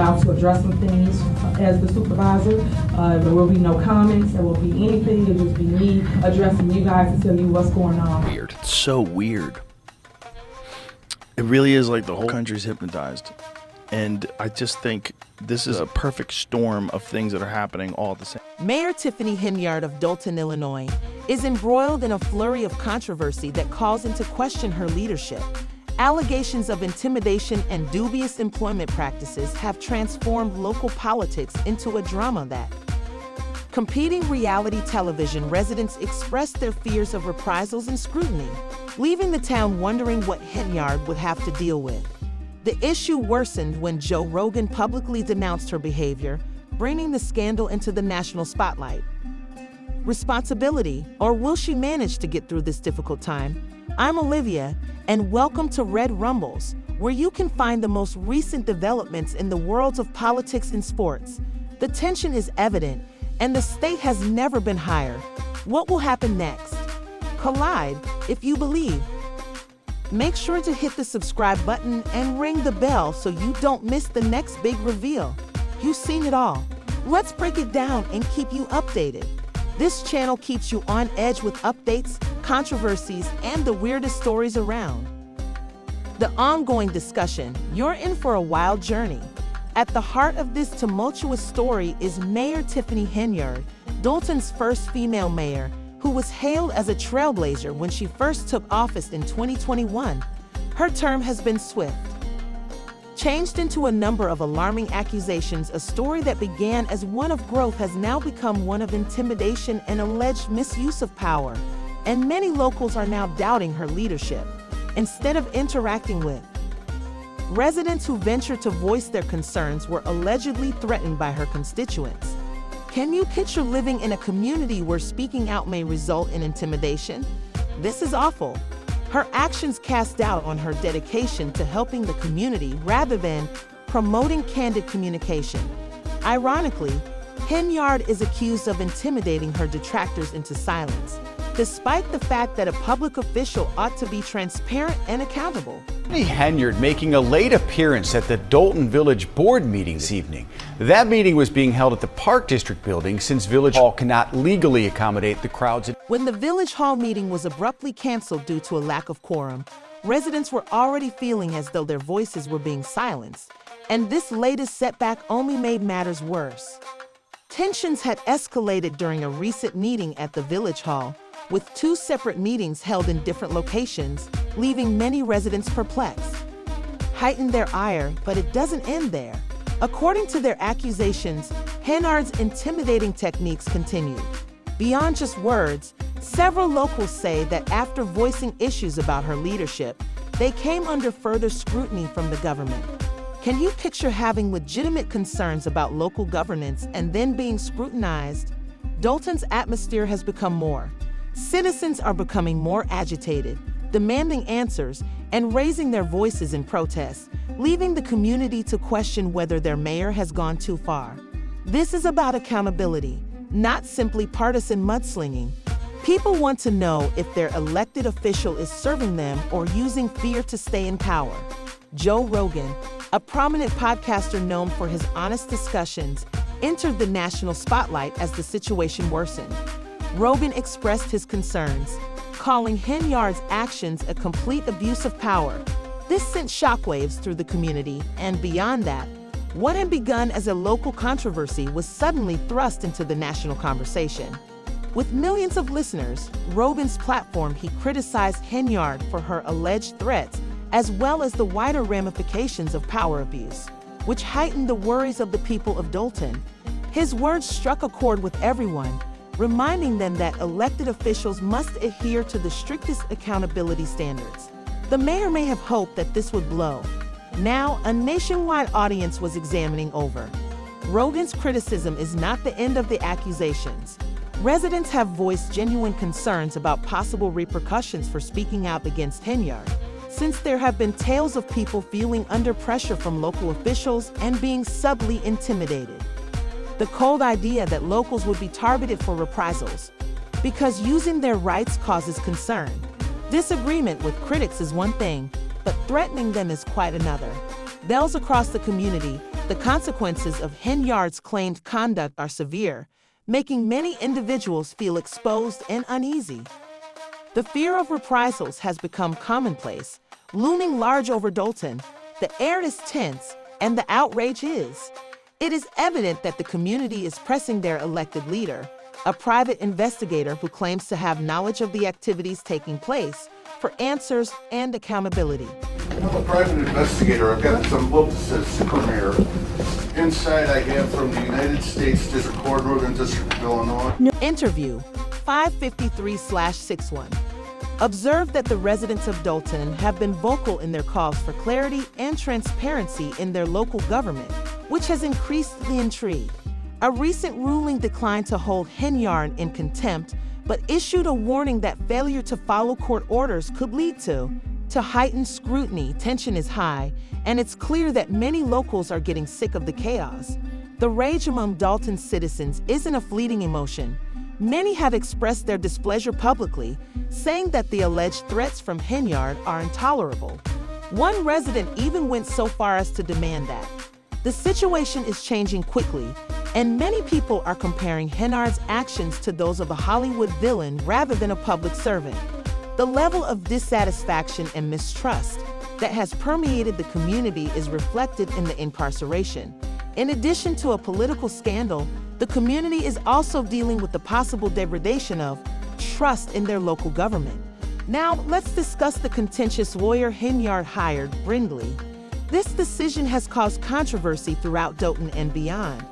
out to address some things as the supervisor. There will be no comments, there will be anything, it'll just be me addressing you guys and telling you what's going on. Weird. It's so weird. It really is like the whole country's hypnotized. And I just think this is a perfect storm of things that are happening all at the same time. Mayor Tiffany Henyard of Dolton, Illinois, is embroiled in a flurry of controversy that calls into question her leadership. Allegations of intimidation and dubious employment practices have transformed local politics into a drama that. Competing reality television residents expressed their fears of reprisals and scrutiny, leaving the town wondering what Henyard would have to deal with. The issue worsened when Joe Rogan publicly denounced her behavior, bringing the scandal into the national spotlight. Responsibility, or will she manage to get through this difficult time? I'm Olivia, and welcome to Red Rumbles, where you can find the most recent developments in the worlds of politics and sports. The tension is evident, and the state has never been higher. What will happen next? Collide, if you believe. Make sure to hit the subscribe button and ring the bell so you don't miss the next big reveal. You've seen it all. Let's break it down and keep you updated. This channel keeps you on edge with updates, controversies, and the weirdest stories around. The ongoing discussion, you're in for a wild journey. At the heart of this tumultuous story is Mayor Tiffany Henyard, Dolton's first female mayor, who was hailed as a trailblazer when she first took office in 2021. Her term has been swift. Changed into a number of alarming accusations, a story that began as one of growth has now become one of intimidation and alleged misuse of power. And many locals are now doubting her leadership, instead of interacting with. Residents who ventured to voice their concerns were allegedly threatened by her constituents. Can you picture living in a community where speaking out may result in intimidation? This is awful. Her actions cast doubt on her dedication to helping the community rather than promoting candid communication. Ironically, Henyard is accused of intimidating her detractors into silence, despite the fact that a public official ought to be transparent and accountable. Tiffany Henyard making a late appearance at the Dolton Village Board meeting this evening. That meeting was being held at the Park District building since Village Hall cannot legally accommodate the crowds. When the Village Hall meeting was abruptly canceled due to a lack of quorum, residents were already feeling as though their voices were being silenced, and this latest setback only made matters worse. Tensions had escalated during a recent meeting at the Village Hall, with two separate meetings held in different locations, leaving many residents perplexed. Heightened their ire, but it doesn't end there. According to their accusations, Henyard's intimidating techniques continued. Beyond just words, several locals say that after voicing issues about her leadership, they came under further scrutiny from the government. Can you picture having legitimate concerns about local governance and then being scrutinized? Dolton's atmosphere has become more. Citizens are becoming more agitated, demanding answers, and raising their voices in protest, leaving the community to question whether their mayor has gone too far. This is about accountability, not simply partisan mudslinging. People want to know if their elected official is serving them or using fear to stay in power. Joe Rogan, a prominent podcaster known for his honest discussions, entered the national spotlight as the situation worsened. Rogan expressed his concerns, calling Henyard's actions a complete abuse of power. This sent shockwaves through the community, and beyond that, what had begun as a local controversy was suddenly thrust into the national conversation. With millions of listeners, Rogan's platform, he criticized Henyard for her alleged threats, as well as the wider ramifications of power abuse, which heightened the worries of the people of Dolton. His words struck a chord with everyone, reminding them that elected officials must adhere to the strictest accountability standards. The mayor may have hoped that this would blow. Now, a nationwide audience was examining over. Rogan's criticism is not the end of the accusations. Residents have voiced genuine concerns about possible repercussions for speaking out against Henyard, since there have been tales of people feeling under pressure from local officials and being subtly intimidated. The cold idea that locals would be targeted for reprisals because using their rights causes concern. Disagreement with critics is one thing, but threatening them is quite another. Bells across the community, The consequences of Henyard's claimed conduct are severe, making many individuals feel exposed and uneasy. The fear of reprisals has become commonplace, looming large over Dolton. The air is tense, and the outrage is. It is evident that the community is pressing their elected leader, a private investigator who claims to have knowledge of the activities taking place, for answers and accountability. I'm a private investigator. I've got some books that says Super Mayor. Inside I have from the United States District Court, Northern District of Illinois. Interview 553/61. Observe that the residents of Dolton have been vocal in their calls for clarity and transparency in their local government, which has increased the intrigue. A recent ruling declined to hold Henyard in contempt, but issued a warning that failure to follow court orders could lead to heightened scrutiny. Tension is high, and it's clear that many locals are getting sick of the chaos. The rage among Dolton's citizens isn't a fleeting emotion. Many have expressed their displeasure publicly, saying that the alleged threats from Henyard are intolerable. One resident even went so far as to demand that. The situation is changing quickly, and many people are comparing Henyard's actions to those of a Hollywood villain rather than a public servant. The level of dissatisfaction and mistrust that has permeated the community is reflected in the incarceration. In addition to a political scandal, the community is also dealing with the possible degradation of trust in their local government. Now, let's discuss the contentious lawyer Henyard hired, Brindley. This decision has caused controversy throughout Dolton and beyond.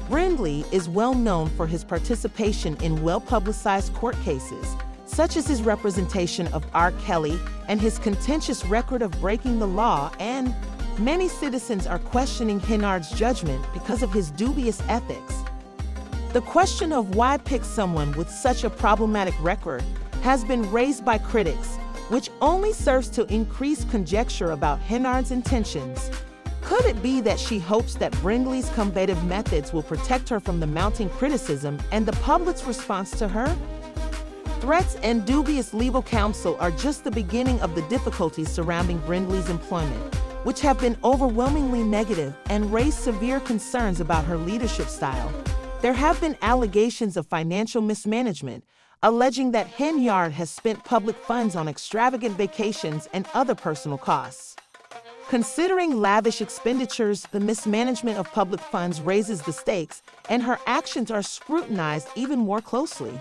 Brindley is well known for his participation in well-publicized court cases, such as his representation of R. Kelly and his contentious record of breaking the law, and many citizens are questioning Henyard's judgment because of his dubious ethics. The question of why pick someone with such a problematic record has been raised by critics, which only serves to increase conjecture about Henyard's intentions. Could it be that she hopes that Brindley's combative methods will protect her from the mounting criticism and the public's response to her? Threats and dubious legal counsel are just the beginning of the difficulties surrounding Brindley's employment, which have been overwhelmingly negative and raised severe concerns about her leadership style. There have been allegations of financial mismanagement, alleging that Henyard has spent public funds on extravagant vacations and other personal costs. Considering lavish expenditures, the mismanagement of public funds raises the stakes, and her actions are scrutinized even more closely.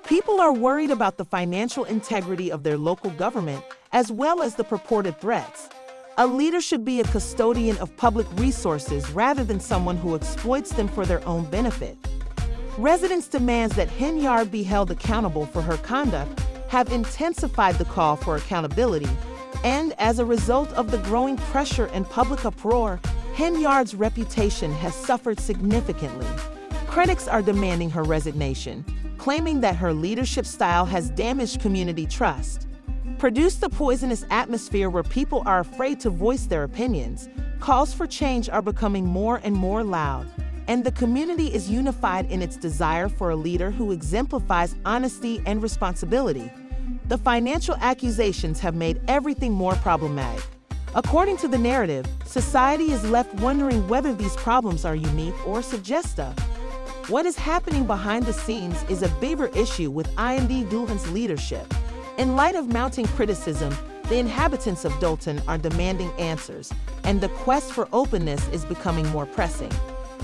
People are worried about the financial integrity of their local government, as well as the purported threats. A leader should be a custodian of public resources rather than someone who exploits them for their own benefit. Residents' demands that Henyard be held accountable for her conduct have intensified the call for accountability, and as a result of the growing pressure and public uproar, Henyard's reputation has suffered significantly. Critics are demanding her resignation, claiming that her leadership style has damaged community trust. Produced a poisonous atmosphere where people are afraid to voice their opinions, calls for change are becoming more and more loud, and the community is unified in its desire for a leader who exemplifies honesty and responsibility. The financial accusations have made everything more problematic. According to the narrative, society is left wondering whether these problems are unique or suggestive. What is happening behind the scenes is a bigger issue with Evicts Dolton's leadership. In light of mounting criticism, the inhabitants of Dolton are demanding answers, and the quest for openness is becoming more pressing.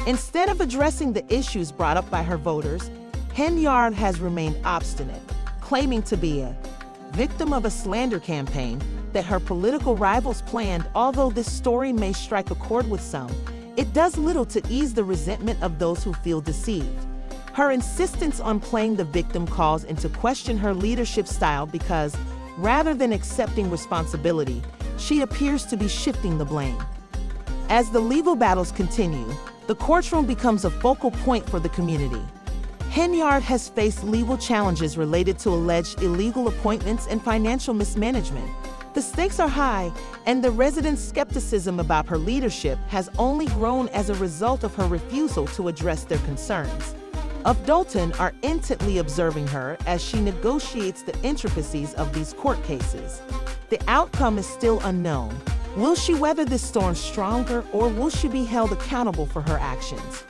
Instead of addressing the issues brought up by her voters, Henyard has remained obstinate, claiming to be a victim of a slander campaign that her political rivals planned. Although this story may strike a chord with some, it does little to ease the resentment of those who feel deceived. Her insistence on playing the victim calls into question her leadership style because, rather than accepting responsibility, she appears to be shifting the blame. As the legal battles continue, the courtroom becomes a focal point for the community. Henyard has faced legal challenges related to alleged illegal appointments and financial mismanagement. The stakes are high, and the residents' skepticism about her leadership has only grown as a result of her refusal to address their concerns. Of Dolton are intently observing her as she negotiates the intricacies of these court cases. The outcome is still unknown, Will she weather this storm stronger, or will she be held accountable for her actions?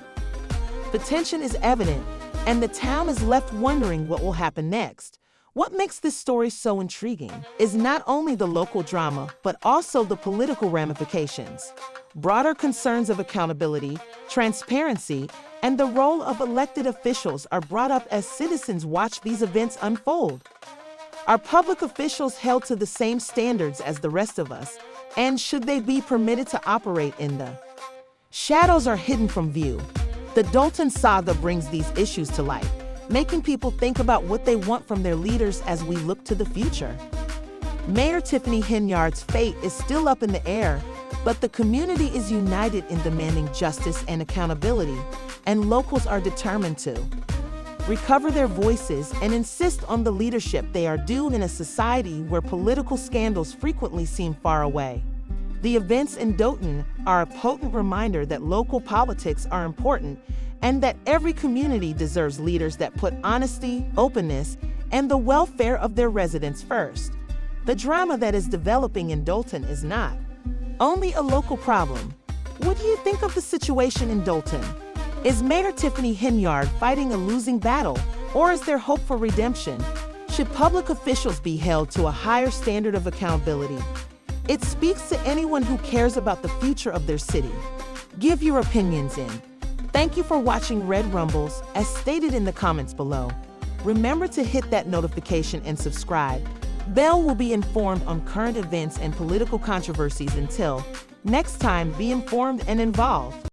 The tension is evident, and the town is left wondering what will happen next. What makes this story so intriguing is not only the local drama, but also the political ramifications. Broader concerns of accountability, transparency, and the role of elected officials are brought up as citizens watch these events unfold. Are public officials held to the same standards as the rest of us? And should they be permitted to operate in the shadows are hidden from view? The Dolton saga brings these issues to light, making people think about what they want from their leaders as we look to the future. Mayor Tiffany Henyard's fate is still up in the air, but the community is united in demanding justice and accountability, and locals are determined to recover their voices and insist on the leadership they are due in a society where political scandals frequently seem far away. The events in Dolton are a potent reminder that local politics are important and that every community deserves leaders that put honesty, openness, and the welfare of their residents first. The drama that is developing in Dolton is not only a local problem. What do you think of the situation in Dolton? Is Mayor Tiffany Henyard fighting a losing battle, or is there hope for redemption? Should public officials be held to a higher standard of accountability? It speaks to anyone who cares about the future of their city. Give your opinions in. Thank you for watching Red Rumbles, as stated in the comments below. Remember to hit that notification and subscribe. Bell will be informed on current events and political controversies. Until next time, be informed and involved.